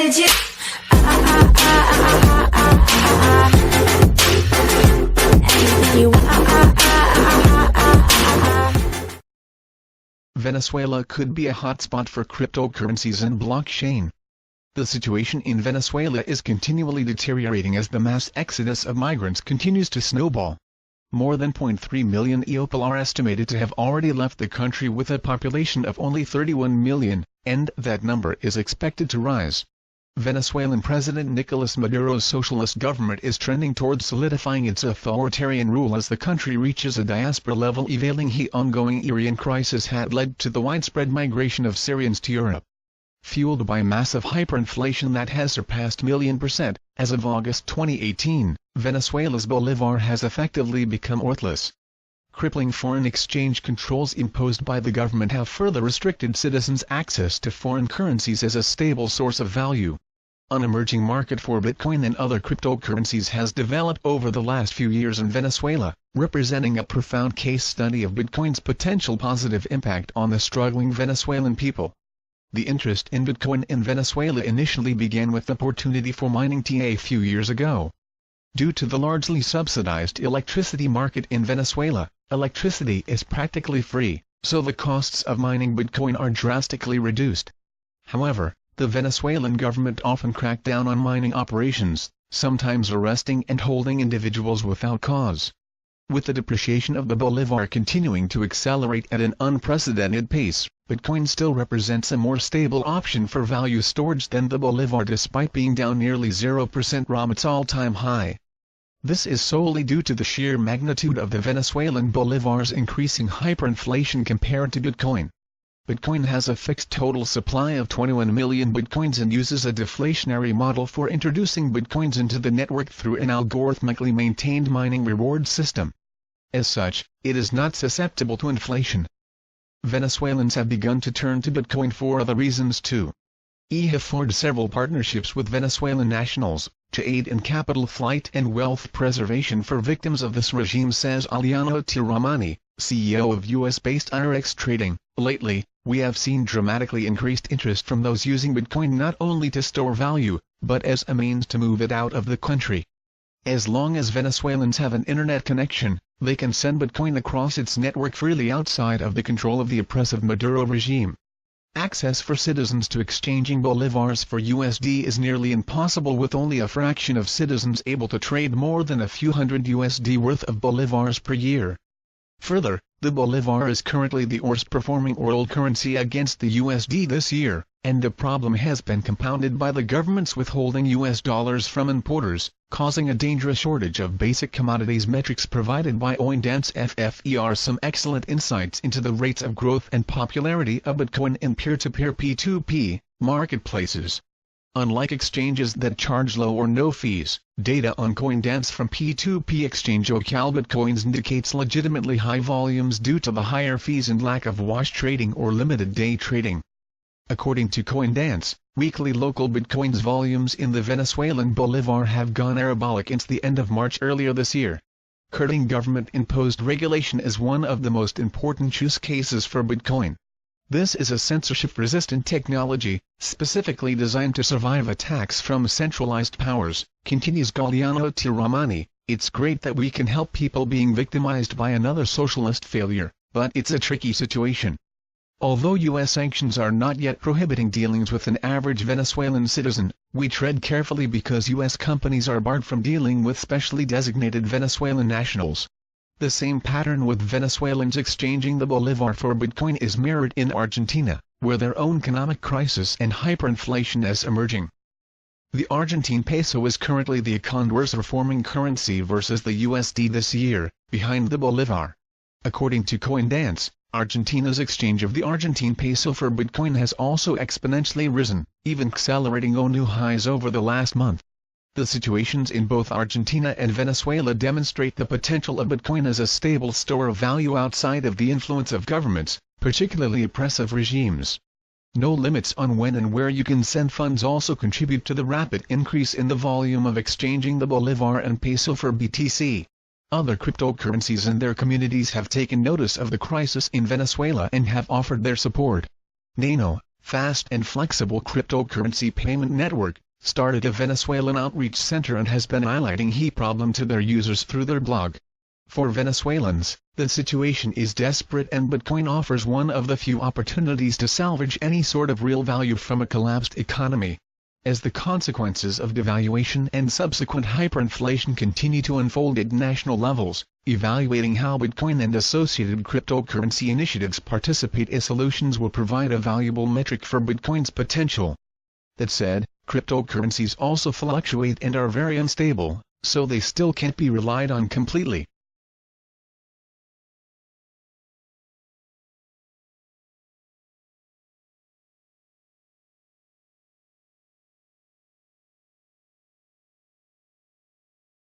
legit. Anything you want. Venezuela could be a hotspot for cryptocurrencies and blockchain. The situation in Venezuela is continually deteriorating as the mass exodus of migrants continues to snowball. More than 0.3 million people are estimated to have already left the country with a population of only 31 million, and that number is expected to rise. Venezuelan President Nicolas Maduro's socialist government is trending towards solidifying its authoritarian rule as the country reaches a diaspora level prevailing. The ongoing Syrian crisis had led to the widespread migration of Syrians to Europe. Fueled by massive hyperinflation that has surpassed %1,000,000%, as of August 2018, Venezuela's bolivar has effectively become worthless. Crippling foreign exchange controls imposed by the government have further restricted citizens' access to foreign currencies as a stable source of value. An emerging market for Bitcoin and other cryptocurrencies has developed over the last few years in Venezuela, representing a profound case study of Bitcoin's potential positive impact on the struggling Venezuelan people. The interest in Bitcoin in Venezuela initially began with the opportunity for mining a few years ago. Due to the largely subsidized electricity market in Venezuela, electricity is practically free, so the costs of mining Bitcoin are drastically reduced. However, the Venezuelan government often cracked down on mining operations, sometimes arresting and holding individuals without cause. With the depreciation of the bolivar continuing to accelerate at an unprecedented pace, Bitcoin still represents a more stable option for value storage than the bolivar despite being down nearly 0% from its all-time high. This is solely due to the sheer magnitude of the Venezuelan bolivar's increasing hyperinflation compared to Bitcoin. Bitcoin has a fixed total supply of 21 million Bitcoins and uses a deflationary model for introducing Bitcoins into the network through an algorithmically maintained mining reward system. As such, it is not susceptible to inflation. Venezuelans have begun to turn to Bitcoin for other reasons too. It have forged several partnerships with Venezuelan nationals, to aid in capital flight and wealth preservation for victims of this regime, says Aliano Tiramani, CEO of US-based IRX Trading. Lately, we have seen dramatically increased interest from those using Bitcoin not only to store value, but as a means to move it out of the country. As long as Venezuelans have an internet connection, they can send Bitcoin across its network freely outside of the control of the oppressive Maduro regime. Access for citizens to exchanging bolivars for USD is nearly impossible, with only a fraction of citizens able to trade more than a few hundred USD worth of bolivars per year. Further, the bolivar is currently the worst performing world currency against the USD this year, and the problem has been compounded by the government's withholding US dollars from importers, causing a dangerous shortage of basic commodities. Metrics provided by Coindance FFE some excellent insights into the rates of growth and popularity of Bitcoin in peer-to-peer P2P marketplaces. Unlike exchanges that charge low or no fees, data on Coindance from P2P exchange OcalBitcoins indicates legitimately high volumes due to the higher fees and lack of wash trading or limited day trading. According to Coindance, weekly local Bitcoins volumes in the Venezuelan bolivar have gone parabolic since the end of March earlier this year. Curbing government-imposed regulation is one of the most important use cases for Bitcoin. This is a censorship-resistant technology, specifically designed to survive attacks from centralized powers, continues Galiano Tiramani. It's great that we can help people being victimized by another socialist failure, but it's a tricky situation. Although U.S. sanctions are not yet prohibiting dealings with an average Venezuelan citizen, we tread carefully because U.S. companies are barred from dealing with specially designated Venezuelan nationals. The same pattern with Venezuelans exchanging the bolivar for Bitcoin is mirrored in Argentina, where their own economic crisis and hyperinflation is emerging. The Argentine peso is currently the worst performing currency versus the USD this year, behind the bolivar. According to Coindance, Argentina's exchange of the Argentine peso for Bitcoin has also exponentially risen, even accelerating new highs over the last month. The situations in both Argentina and Venezuela demonstrate the potential of Bitcoin as a stable store of value outside of the influence of governments, particularly oppressive regimes. No limits on when and where you can send funds also contribute to the rapid increase in the volume of exchanging the bolivar and peso for BTC. Other cryptocurrencies and their communities have taken notice of the crisis in Venezuela and have offered their support. Nano, fast and flexible cryptocurrency payment network, started a Venezuelan outreach center and has been highlighting the problem to their users through their blog. For Venezuelans, the situation is desperate and Bitcoin offers one of the few opportunities to salvage any sort of real value from a collapsed economy. As the consequences of devaluation and subsequent hyperinflation continue to unfold at national levels, evaluating how Bitcoin and associated cryptocurrency initiatives participate as solutions will provide a valuable metric for Bitcoin's potential. That said, cryptocurrencies also fluctuate and are very unstable, so they still can't be relied on completely.